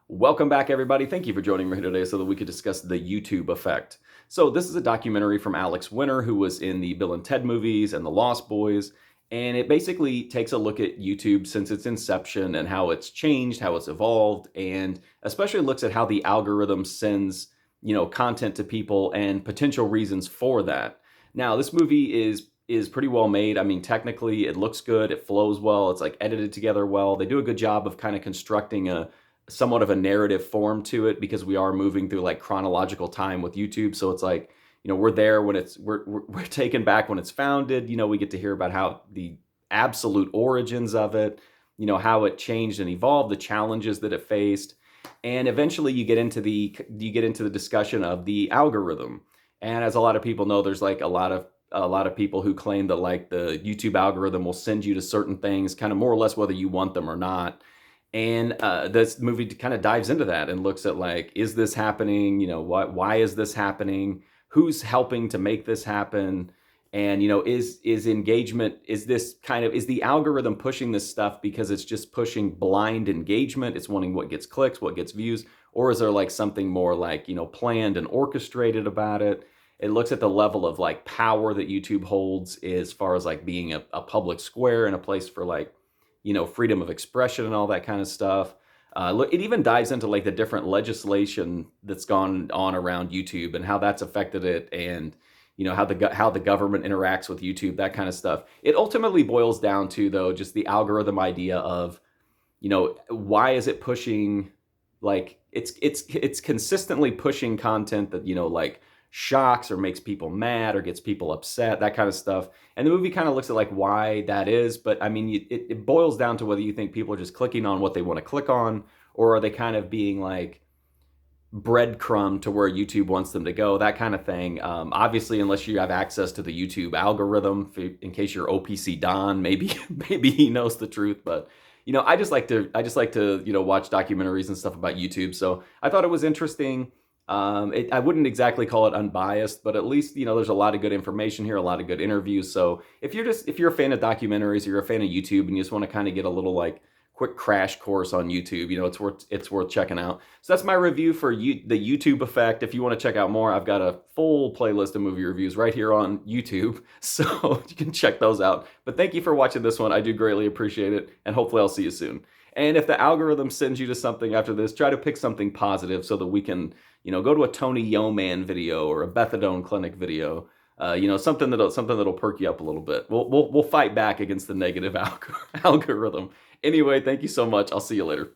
Welcome back, everybody. Thank you for joining me here today so that we could discuss the YouTube effect. So, this is a documentary from Alex Winter, who was in the Bill and Ted movies and The Lost Boys. And it basically takes a look at YouTube since its inception and how it's changed, how it's evolved, and especially looks at how the algorithm sends, content to people and potential reasons for that. Now, this movie is pretty well made. I mean, technically, it looks good, it flows well, it's like edited together well. They do a good job of kind of constructing a somewhat of a narrative form to it because we are moving through like chronological time with YouTube. So it's like, we're there when we're taken back when it's founded. We get to hear about how the absolute origins of it, how it changed and evolved, the challenges that it faced. And eventually you get into the discussion of the algorithm. And as a lot of people know, there's like a lot of people who claim that like the YouTube algorithm will send you to certain things kind of more or less whether you want them or not. And this movie kind of dives into that and looks at like, is this happening? Why is this happening? Who's helping to make this happen? And is engagement? Is the algorithm pushing this stuff because it's just pushing blind engagement? It's wanting what gets clicks, what gets views, or is there like something more like planned and orchestrated about it? It looks at the level of like power that YouTube holds as far as like being a public square and a place for like freedom of expression and all that kind of stuff. It even dives into like the different legislation that's gone on around YouTube and how that's affected it, and how the government interacts with YouTube, that kind of stuff. It ultimately boils down to though just the algorithm idea of why is it pushing, like it's consistently pushing content that like shocks or makes people mad or gets people upset, that kind of stuff. And the movie kind of looks at like why that is. But I mean, it boils down to whether you think people are just clicking on what they want to click on, or are they kind of being like breadcrumb to where YouTube wants them to go, that kind of thing. Obviously, unless you have access to the YouTube algorithm, in case you're OPC Don, maybe maybe he knows the truth. But I just like to watch documentaries and stuff about YouTube. So I thought it was interesting. I wouldn't exactly call it unbiased, but at least there's a lot of good information here, a lot of good interviews. So if you're a fan of documentaries or you're a fan of YouTube and you just want to kind of get a little like quick crash course on YouTube, it's worth checking out. So that's my review for the YouTube effect. If you want to check out more, I've got a full playlist of movie reviews right here on YouTube, so you can check those out. But thank you for watching this one. I do greatly appreciate it, and hopefully I'll see you soon. And if the algorithm sends you to something after this, try to pick something positive so that we can, go to a Tony Yeoman video or a Methadone Clinic video. Something that'll perk you up a little bit. We'll fight back against the negative algorithm. Anyway, thank you so much. I'll see you later.